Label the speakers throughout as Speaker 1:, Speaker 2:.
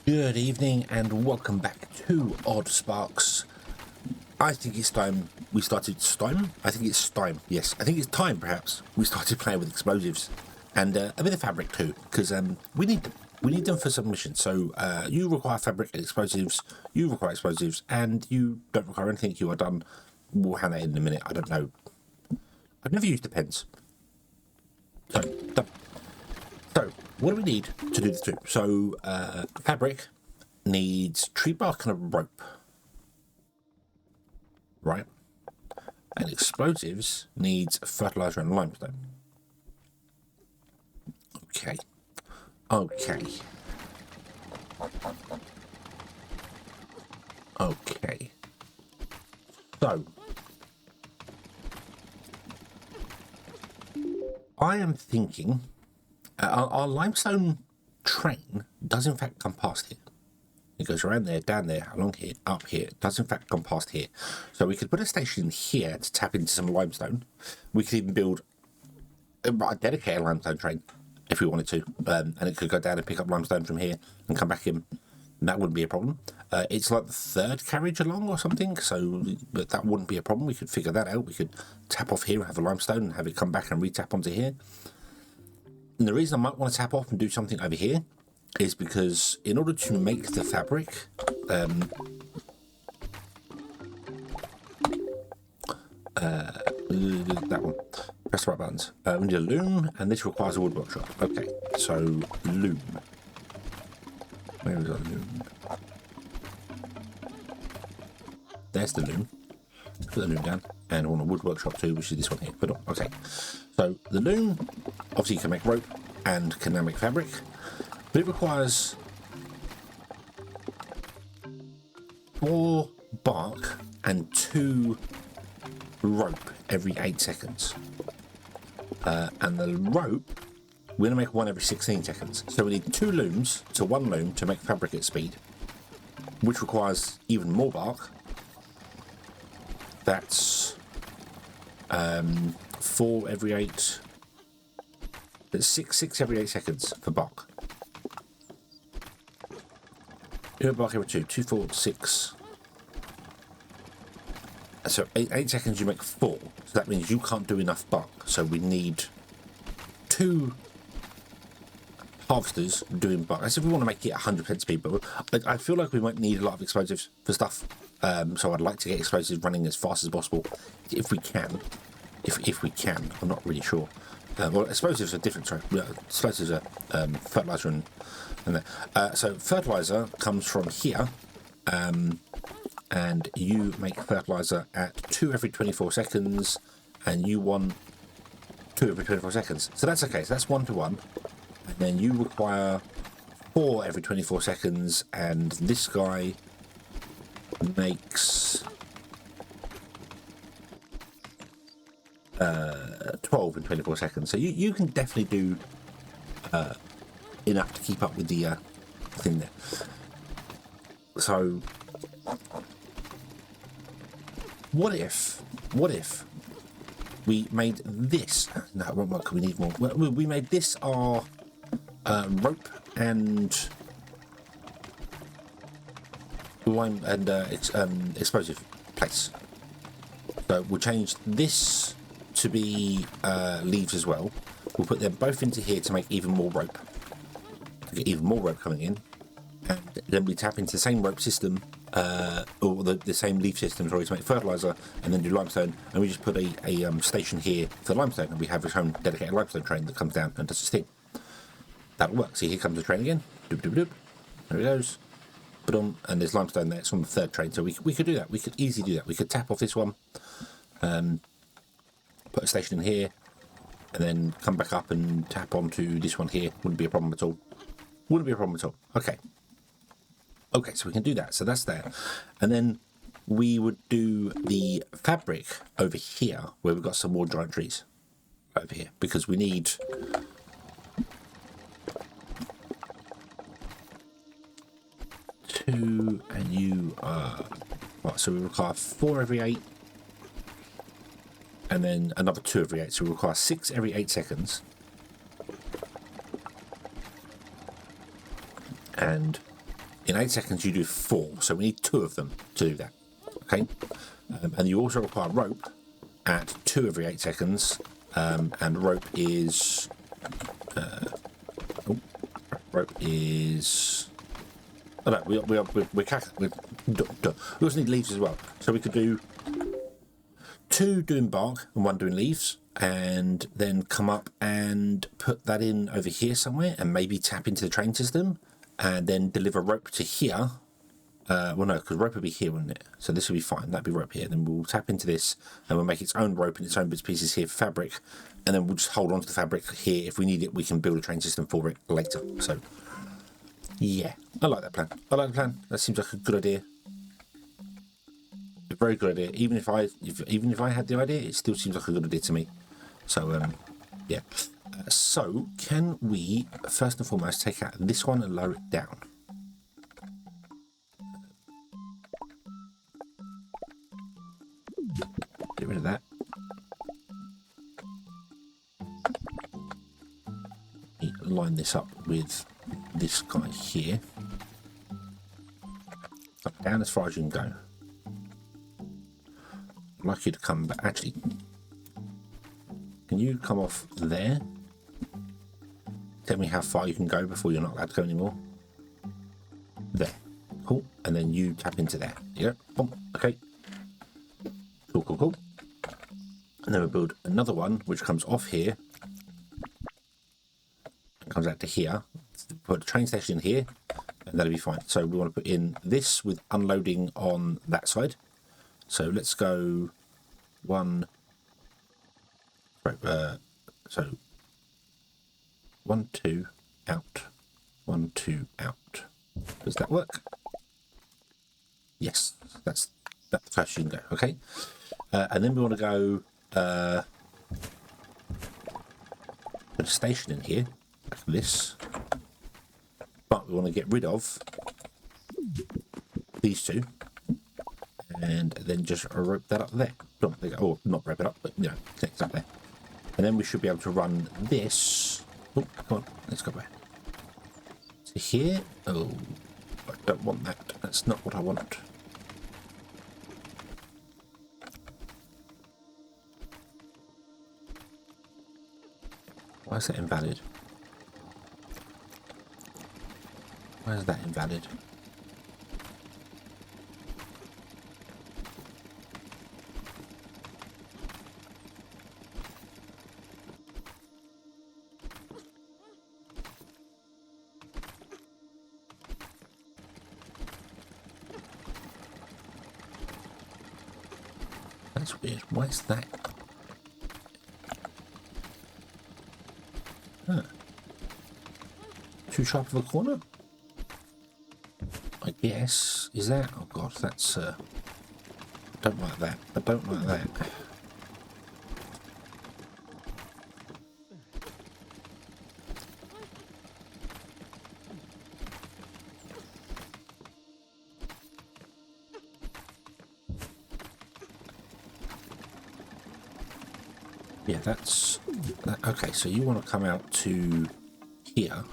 Speaker 1: Good evening and welcome back to Oddsparks. I think it's time we started time. I think it's time. Yes, I think it's time perhaps we started playing with explosives and a bit of fabric too, because we need them. We need them for submission. So you require fabric and explosives. You require explosives, and you don't require anything. You are done. We'll hand that in a minute. I don't know. I've never used the pens. So done. So, what do we need to do the two? So, fabric needs tree bark and a rope, right? And explosives needs fertilizer and limestone. Okay. Okay. Okay. So, I am thinking... our limestone train does in fact come past here. It goes around there, down there, along here, up here. It does in fact come past here. So we could put a station here to tap into some limestone. We could even build a dedicated limestone train if we wanted to. And it could go down and pick up limestone from here and come back in. That wouldn't be a problem. It's like the third carriage along or something, so but that wouldn't be a problem. We could figure that out. We could tap off here and have a limestone and have it come back and re-tap onto here. And the reason I might want to tap off and do something over here is because in order to make the fabric, that one, press the right buttons. We need a loom, and this requires a wood workshop. Okay, so loom. Where is our loom? There's the loom. Put the loom down, and I want a wood workshop too, which is this one here. But okay, so the loom obviously can make rope and can now make fabric, but it requires 4 bark and 2 rope every 8 seconds. And the rope, we're going to make 1 every 16 seconds. So we need 2 looms to 1 loom to make fabric at speed, which requires even more bark. That's 4 every 8. That's 6 every 8 seconds for bark. Bark every 2, 2, 4, 6. So 8 seconds you make 4. So that means you can't do enough bark. So we need 2 harvesters doing bark. That's if we want to make it 100% speed, but I feel like we might need a lot of explosives for stuff. So I'd like to get explosives running as fast as possible, if we can. If we can, I'm not really sure. Well, explosives are different. Sorry, explosives are fertilizer and that. So fertilizer comes from here, and you make fertilizer at 2 every 24 seconds, and you want 2 every 24 seconds. So that's okay. So that's 1 to 1, and then you require 4 every 24 seconds, and this guy makes 12 in 24 seconds. So you can definitely do enough to keep up with the thing there. So what if we made this? No, it won't work. We need more. We made this our rope and lime and explosive place. So we'll change this to be leaves as well. We'll put them both into here to make even more rope, to get even more rope coming in, and then we tap into the same rope system or the same leaf system, sorry, to make fertilizer, and then do limestone, and we just put a station here for limestone, and we have our own dedicated limestone train that comes down and does its thing. That'll work. See, here comes the train again. Doop, doop, doop. There it goes. And there's limestone there. It's on the 3rd train, so we could do that. We could easily do that. We could tap off this one, put a station in here, and then come back up and tap onto this one here. Wouldn't be a problem at all. Wouldn't be a problem at all. Okay. Okay, so we can do that. So that's there. And then we would do the fabric over here, where we've got some more giant trees over here, because we need... and you are... Right, so we require 4 every 8. And then another 2 every 8. So we require 6 every 8 seconds. And In 8 seconds, you do 4. So we need 2 of them to do that. Okay. And you also require rope at 2 every 8 seconds. And rope is... rope is... Oh no, we also need leaves as well. So we could do 2 doing bark and 1 doing leaves, and then come up and put that in over here somewhere, and maybe tap into the train system, and then deliver rope to here. Well, no, because rope would be here, wouldn't it? So this would be fine. That'd be rope here. Then we'll tap into this, and we'll make its own rope and its own bits and pieces here for fabric, and then we'll just hold on to the fabric here. If we need it, we can build a train system for it later. So, yeah, I like that plan. I like the plan. That seems like a good idea. A very good idea. Even if I had the idea, it still seems like a good idea to me. So, yeah. So, can we first and foremost take out this one and lower it down? Get rid of that. Line this up with this guy here. Up, down as far as you can go. I'd like you to come back. Actually, can you come off there? Tell me how far you can go before you're not allowed to go anymore. There. Cool. And then you tap into there. Yeah. Boom. Okay. Cool, cool, cool. And then we'll build another one which comes off here. Comes out to here. Put a train station in here, and that'll be fine. So we want to put in this with unloading on that side. So let's go 1. Right, so 1, 2 out, 1, 2 out. Does that work? Yes, that's the first you can go. Okay, and then we want to go put a station in here. Like this, but we want to get rid of these 2 and then just rope that up there. Or not rope it up, but you know, connect up there, and then we should be able to run this. Oh, come on, let's go back to here. Oh, I don't want that. That's not what I want. Why is that invalid? Why is that invalid? That's weird. Why is that? Huh. Too sharp of a corner? I guess. Is that? Oh god, that's I don't like that. I don't like that. Yeah, that's that. Okay, so you want to come out to here.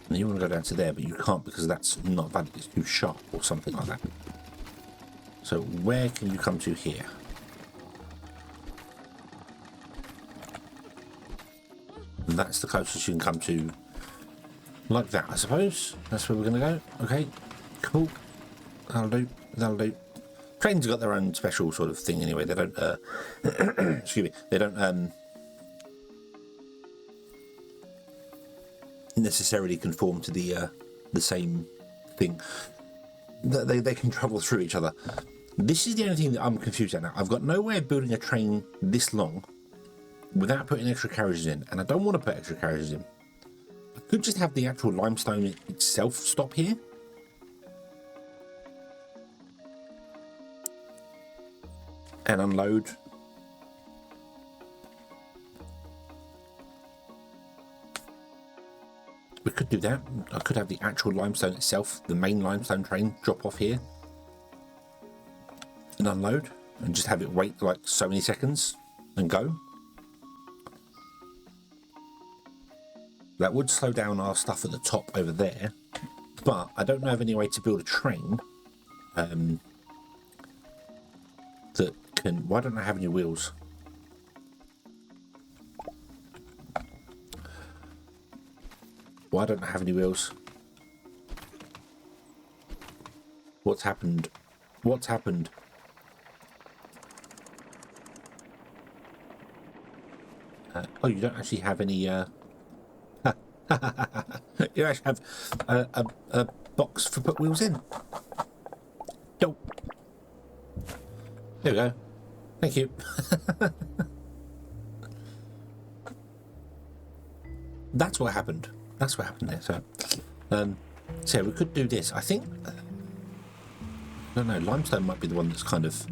Speaker 1: And you want to go down to there, but you can't because that's not valid. It's too sharp or something like that. So where can you come to here? And that's the closest you can come to, like that, I suppose. That's where we're going to go. Okay, cool. That'll do. That'll do. Trains have got their own special sort of thing anyway. They don't, excuse me, they don't necessarily conform to the same thing. They can travel through each other. This is the only thing that I'm confused at now. I've got no way of building a train this long without putting extra carriages in, and I don't want to put extra carriages in. I could just have the actual limestone itself stop here. And unload. We could do that. I could have the actual limestone itself, the main limestone train, drop off here and unload, and just have it wait like so many seconds and go. That would slow down our stuff at the top over there, but I don't know of any way to build a train that can... Why don't I have any wheels? Why don't I have any wheels? What's happened? What's happened? Oh, you don't actually have any... You actually have a box for put wheels in. Dope. There we go. Thank you. That's what happened. That's what happened there. So we could do this. I think... I don't know. Limestone might be the one that's kind of...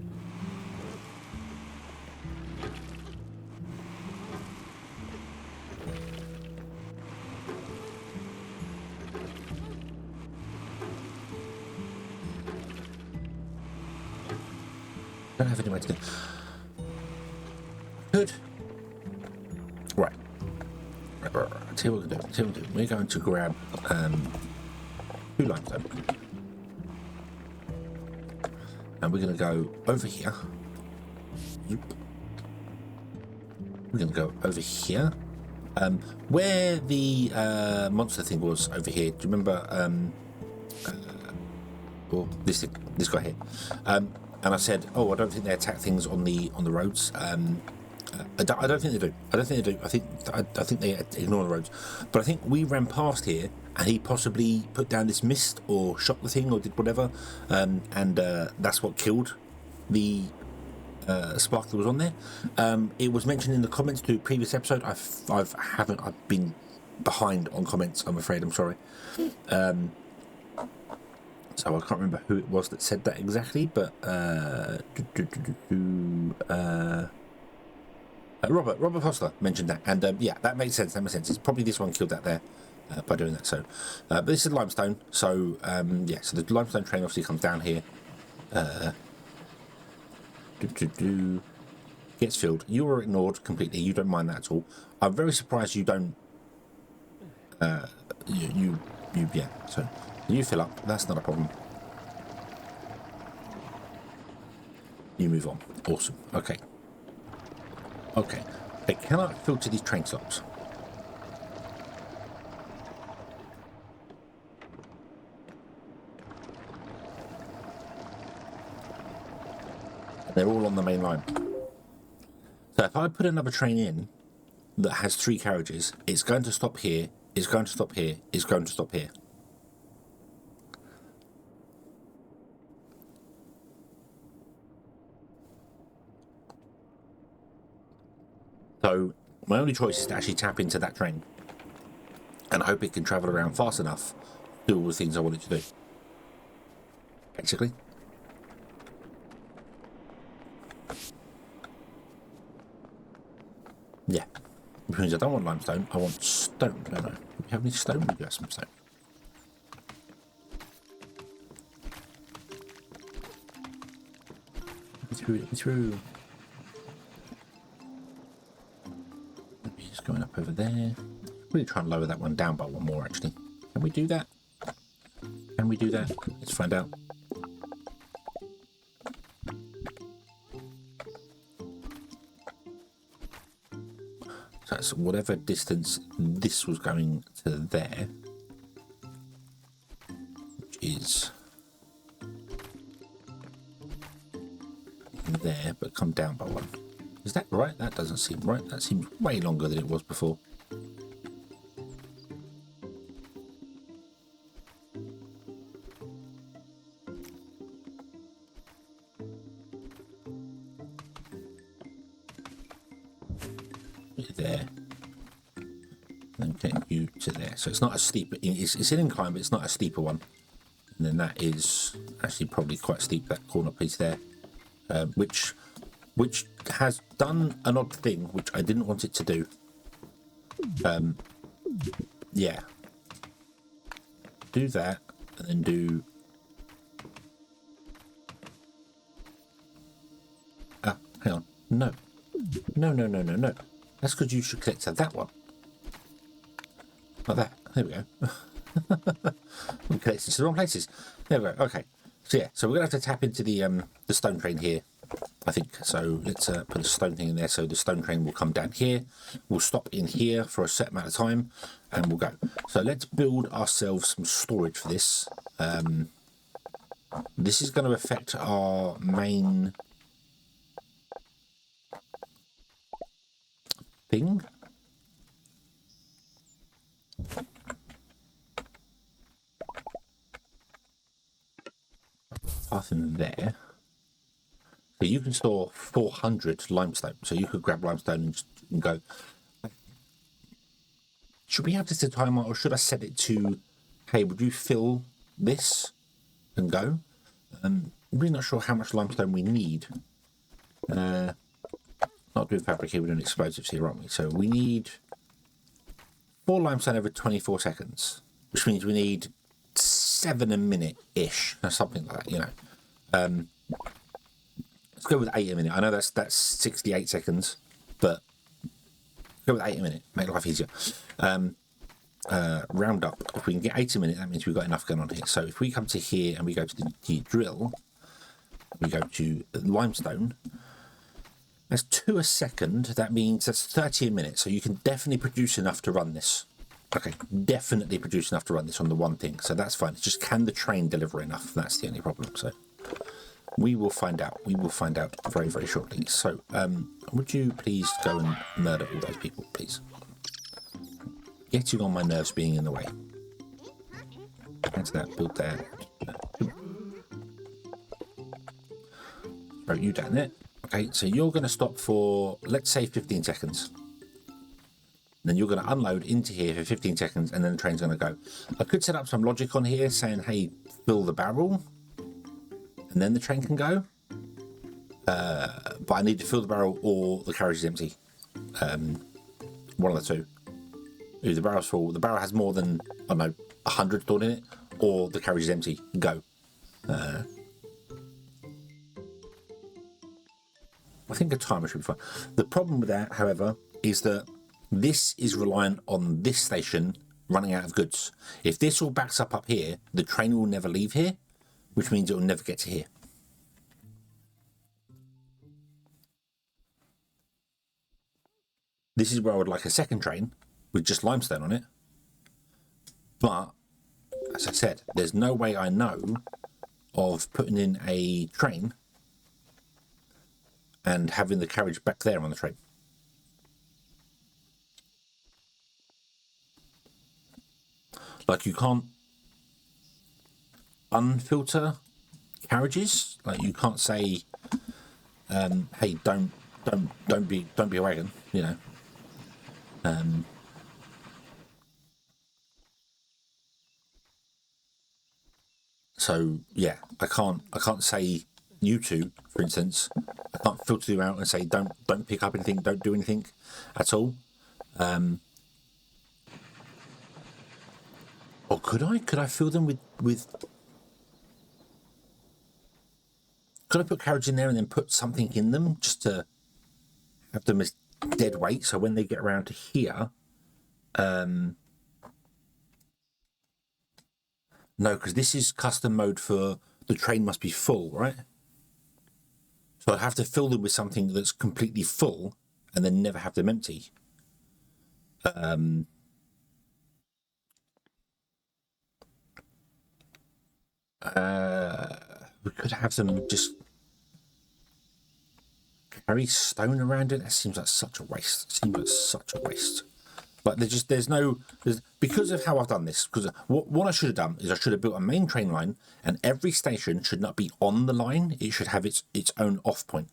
Speaker 1: don't have any way to do. Good. Right. I'll tell you what we're going to do. We're going to grab 2 limestone. And we're going to go over here. We're going to go over here. Where the monster thing was over here. Do you remember? Well, this guy here. And I said, oh, I don't think they attack things on the roads. I don't think they do. I don't think they do. I think they ignore the roads. But I think we ran past here, and he possibly put down this mist or shot the thing or did whatever, and that's what killed the spark that was on there. It was mentioned in the comments to a previous episode. I've been behind on comments. I'm afraid. I'm sorry. So I can't remember who it was that said that exactly, but Robert Foster mentioned that, and yeah, that makes sense. That makes sense. It's probably this one killed that there by doing that. So, but this is limestone. So yeah, so the limestone train obviously comes down here. Gets filled. You were ignored completely. You don't mind that at all. I'm very surprised you don't. You yeah. So. You fill up, that's not a problem. You move on. Awesome. Okay. Okay. I cannot filter these train stops. They're all on the main line. So if I put another train in that has 3 carriages, it's going to stop here, it's going to stop here, it's going to stop here. So my only choice is to actually tap into that train and hope it can travel around fast enough to do all the things I want it to do. Basically. Yeah. Which means I don't want limestone, I want stone, don't I? Do we have any stone? We do have some stone. Let me through. Going up over there. Really try and lower that one down by 1 more actually. Can we do that? Can we do that? Let's find out. So that's whatever distance this was going to there, which is there, but come down by 1. Is that right? That doesn't seem right. That seems way longer than it was before. There. And get you to there. So it's not a steep. It's an incline, but it's not a steeper one. And then that is actually probably quite steep. That corner piece there, which has done an odd thing, which I didn't want it to do. Yeah. Do that, and then do... Ah, hang on. No. No. That's because you should connect to that one. like that. There we go. I'm connected to the wrong places. There we go. Okay. So yeah, so we're gonna have to tap into the stone train here, I think. So let's put the stone thing in there. So the stone train will come down here. We'll stop in here for a set amount of time, and we'll go. So let's build ourselves some storage for this. This is going to affect our main thing. Path in there. So you can store 400 limestone. So you could grab limestone and go. Should we have this to timer, or should I set it to, hey, would you fill this and go? I'm really not sure how much limestone we need. Not doing fabric here, we're doing explosives here, aren't we? So we need 4 limestone over 24 seconds, which means we need 7 a minute-ish, or something like that, you know. Let's go with 8 a minute. I know that's 68 seconds, but go with 8 a minute, make life easier. Round up. If we can get 8 a minute, that means we've got enough going on here. So if we come to here and we go to the drill, we go to limestone, that's 2 a second. That means that's 30 a minute. So you can definitely produce enough to run this. Okay, definitely produce enough to run this on the one thing. So that's fine. It's just, can the train deliver enough? That's the only problem. So we will find out. We will find out very, very shortly. So would you please go and murder all those people, please? Getting on my nerves being in the way. Add that, build that. Throw you down there. Okay, so you're going to stop for, let's say, 15 seconds. Then you're going to unload into here for 15 seconds, and then the train's going to go. I could set up some logic on here saying, hey, fill the barrel, and then the train can go. But I need to fill the barrel or the carriage is empty. One of the two. If the barrel's full, the barrel has more than, I don't know, 100 stored in it, or the carriage is empty. Go. I think a timer should be fine. The problem with that, however, is that this is reliant on this station running out of goods. If this all backs up here, the train will never leave here, which means it will never get to here. This is where I would like a second train with just limestone on it. But, as I said, there's no way I know of putting in a train and having the carriage back there on the train. Like, you can't unfilter carriages. Like, you can't say, hey, don't be a wagon, you know. So yeah, I can't say you two, for instance, I can't filter you out and say don't pick up anything, don't do anything at all. Or could I? Could I fill them with? Could I put carriage in there and then put something in them just to have them as dead weight? So when they get around to here, no, because this is custom mode for the train must be full, right? So I have to fill them with something that's completely full and then never have them empty. We could have them just carry stone around it. That seems like such a waste. It seems like such a waste. But there's because of how I've done this, because what I should have done is I should have built a main train line, and every station should not be on the line. It should have its own off point.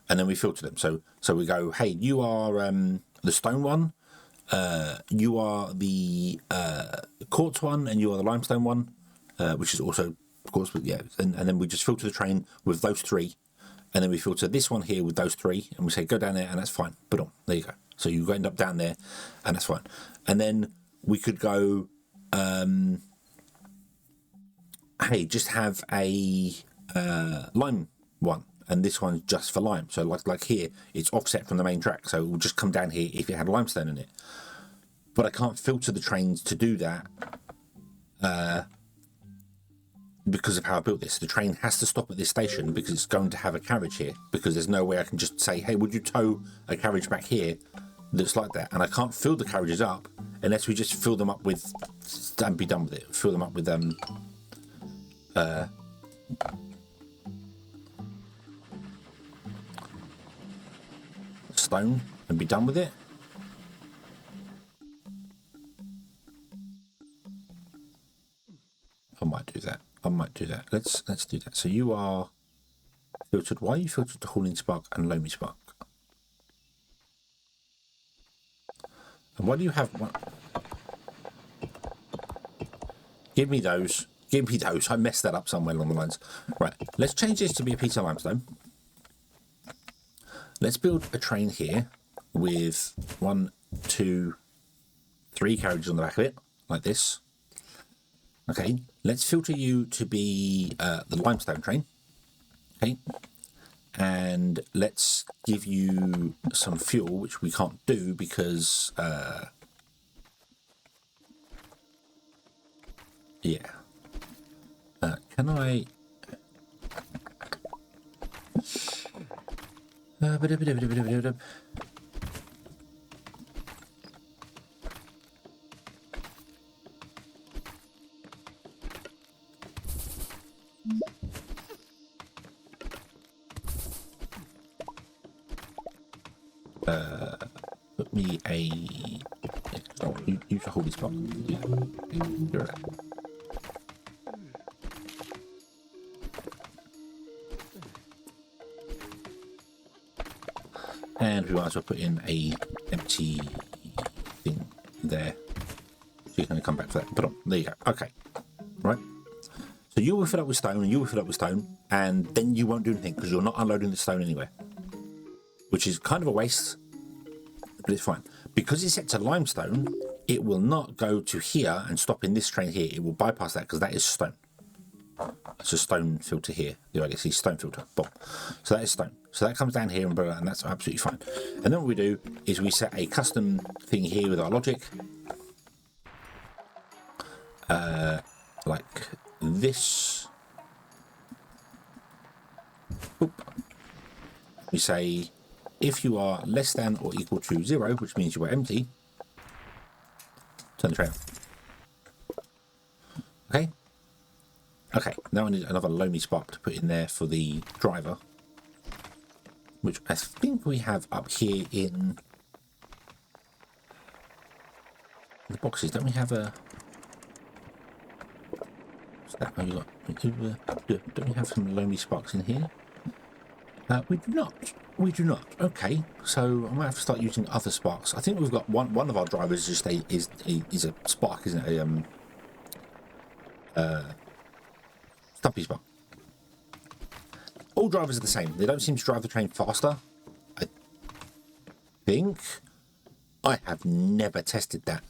Speaker 1: And then we filter them. So we go, hey, you are the stone one, you are the quartz one, and you are the limestone one, which is also, of course, yeah. And then we just filter the train with those three, and then we filter this one here with those three, and we say go down there, and that's fine. Boom, there you go. So you end up down there, and that's fine. And then we could go, hey, just have a lime one. And this one's just for lime. So like here, it's offset from the main track. So it will just come down here if it had limestone in it. but I can't filter the trains to do that because of how I built this. The train has to stop at this station because it's going to have a carriage here, because there's no way I can just say, hey, would you tow a carriage back here that's like that? And I can't fill the carriages up unless we just fill them up with, and be done with it, fill them up with stone and be done with it. I might do that. Let's do that. So you are filtered. Why are you filtered to hauling spark and loamy spark? And why do you have one? Give me those. Give me those. I messed that up somewhere along the lines. Right. Let's change this to be a piece of limestone. Let's build a train here with 1, 2, 3 carriages on the back of it, like this. Okay, let's filter you to be the limestone train. Okay, and let's give you some fuel, which we can't do because, yeah. Can I... put me a... Oh, use a holy spot. Yeah. You're right. And we might as well put in a empty thing there. So you're going to come back for that. Put on. There you go. Okay. Right. So you will fill up with stone and you will fill up with stone, and then you won't do anything because you're not unloading the stone anywhere. Which is kind of a waste, but it's fine. Because it's set to limestone, it will not go to here and stop in this train here. It will bypass that because that is stone. It's a stone filter here. The IDC stone filter. Boom. So that is stone. So that comes down here and that's absolutely fine. And then what we do is we set a custom thing here with our logic. Like this. Oop. We say, if you are less than or equal to 0, which means you are empty, turn the train on. Okay. Okay, now I need another loamy spark to put in there for the driver, which I think we have up here in the boxes. Don't we have a... What's that? Oh, you got... Don't we have some loamy sparks in here? We do not. We do not. Okay, so I might have to start using other sparks. I think we've got one of our drivers just is a spark, isn't it? Stumpy spark. All drivers are the same. They don't seem to drive the train faster. I think. I have never tested that.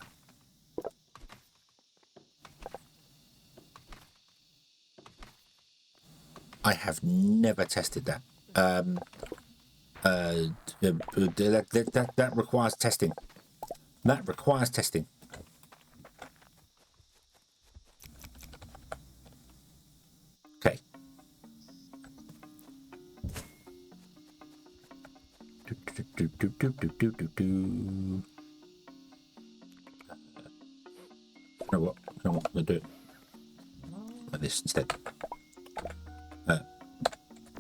Speaker 1: I have never tested that. That requires testing. That requires testing. Okay. You know what? I'm going to do it like this instead.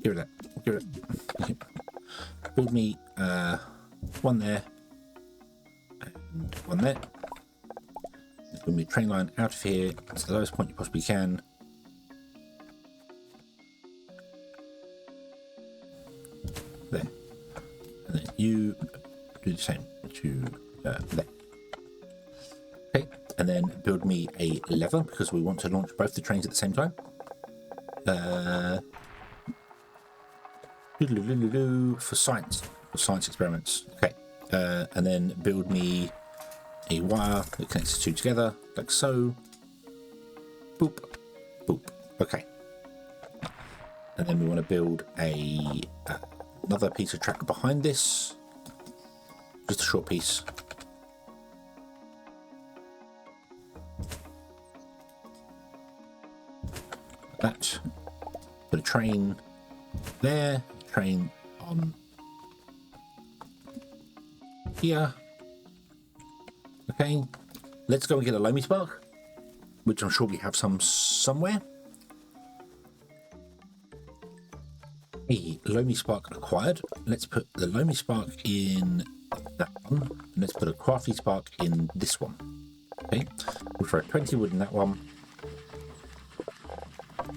Speaker 1: Give it that. Give it. Build me one there and one there. Build me a train line out of here to the lowest point you possibly can. There. And then you do the same to there. Okay. And then build me a lever because we want to launch both the trains at the same time. For science experiments. Okay, and then build me a wire that connects the two together, like so. Boop, boop. Okay, and then we want to build a another piece of track behind this, just a short piece. that. Put a train there, train on here. Okay, let's go and get a Limestone, which I'm sure we have some somewhere. A Limestone acquired. Let's put the Limestone in that one, and let's put a Crafty Spark in this one. Okay, we'll throw 20 wood in that one,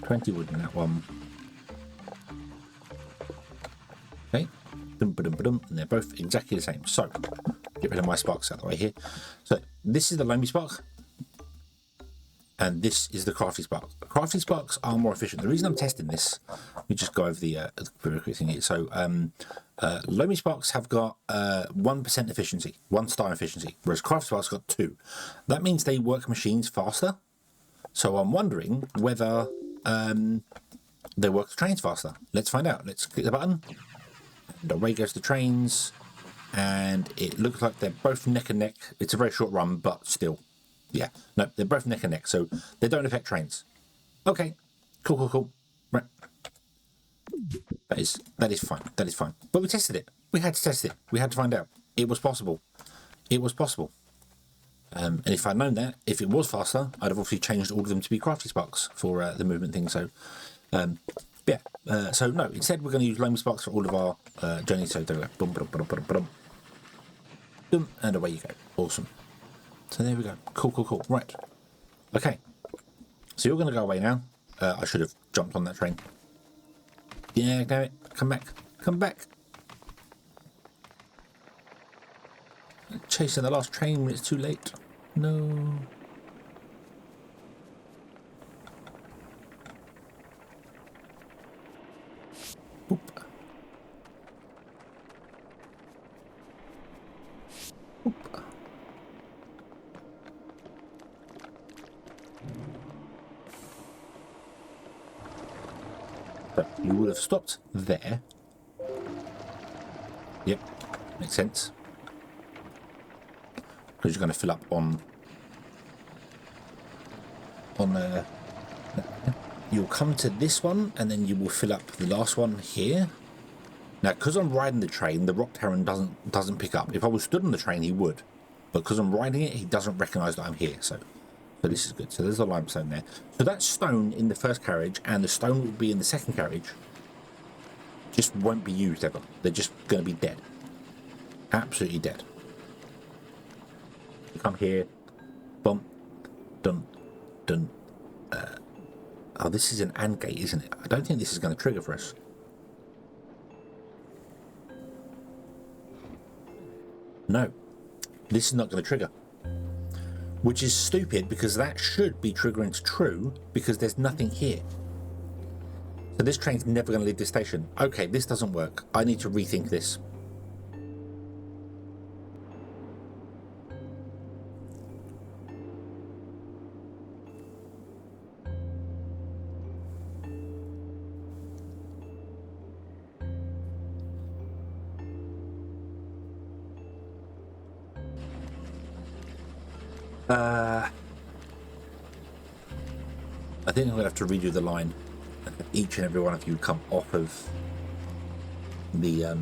Speaker 1: 20 wood in that one. Okay, and they're both exactly the same. So, get rid of my sparks out of the way here. So, this is the Loamy Spark, and this is the Crafty Spark. Crafty Sparks are more efficient. The reason I'm testing this, let me just go over the quick thing here. So, Loamy Sparks have got 1% efficiency, 1 star efficiency, whereas Crafty Sparks got 2. That means they work machines faster. So, I'm wondering whether they work the trains faster. Let's find out. Let's click the button. And away goes the trains, and it looks like they're both neck and neck. It's a very short run, but still, yeah, no, they're both neck and neck, so they don't affect trains. Okay, cool. Right, that is fine. That is fine. But we tested it. We had to test it. We had to find out it was possible. It was possible. And if I'd known that, if it was faster, I'd have obviously changed all of them to be Crafty Sparks for the movement thing. So. Yeah, so no, instead we're going to use Loamy Sparks for all of our journeys. So there we go. Boom, and away you go. Awesome. So there we go. Cool. Right. Okay. So you're going to go away now. I should have jumped on that train. Yeah, damn it. Come back. Chasing the last train when it's too late. No. So you would have stopped there. Yep, makes sense. Because you're going to fill up on you'll come to this one, and then you will fill up the last one here. Now, because I'm riding the train, the Rock Terran doesn't pick up. If I was stood on the train, he would. But because I'm riding it, he doesn't recognise that I'm here. So this is good. So there's a limestone there. So that stone in the first carriage and the stone will be in the second carriage just won't be used ever. They're just going to be dead. Absolutely dead. You come here. Boom. Dun. Oh, this is an AND gate, isn't it? I don't think this is going to trigger for us. No, this is not going to trigger. Which is stupid, because that should be triggering to true, because there's nothing here. So this train's never going to leave this station. Okay, this doesn't work. I need to rethink this. I think I'm going to have to redo the line. Each and every one of you come off of the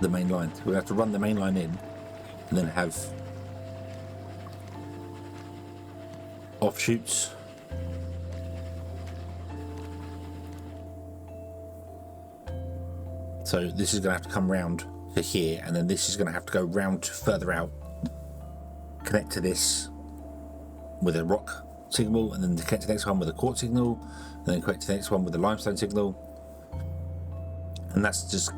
Speaker 1: main line. We're going to have to run the main line in and then have offshoots. So this is going to have to come round to here, and then this is going to have to go round further out, connect to this with a rock signal, and then connect to the next one with a quartz signal, and then connect to the next one with a limestone signal. And that's just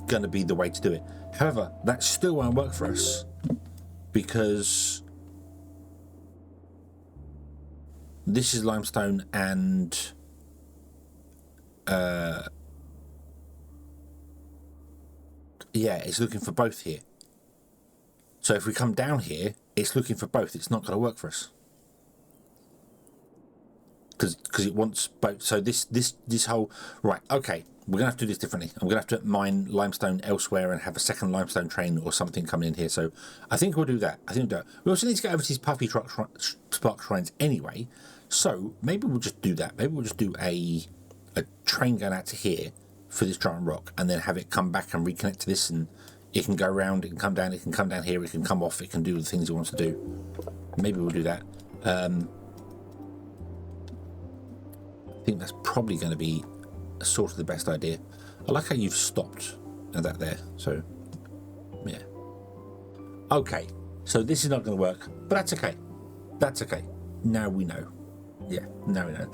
Speaker 1: going to be the way to do it. However, that still won't work for us, because this is limestone and yeah, it's looking for both here. So if we come down here, it's looking for both. It's not going to work for us. because it wants both. So this whole, right, okay, we're gonna have to do this differently. I'm gonna have to mine limestone elsewhere and have a second limestone train or something coming in here. So I think we'll do that. We also need to get over to these puppy spark shrines anyway. So maybe we'll just do that. Maybe we'll just do a train going out to here for this giant rock, and then have it come back and reconnect to this, and it can go around, it can come down, it can come down here, it can come off, it can do the things it wants to do. Maybe we'll do that. I think that's probably going to be sort of the best idea. I like how you've stopped at that there. So, yeah. Okay, so this is not going to work, but that's okay. That's okay. Now we know. Yeah, now we know.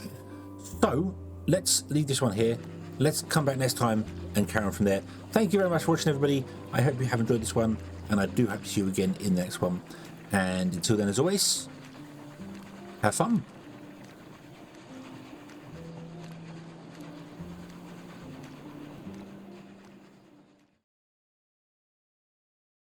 Speaker 1: So, let's leave this one here. Let's come back next time and carry on from there. Thank you very much for watching, everybody. I hope you have enjoyed this one, and I do hope to see you again in the next one. And until then, as always, have fun.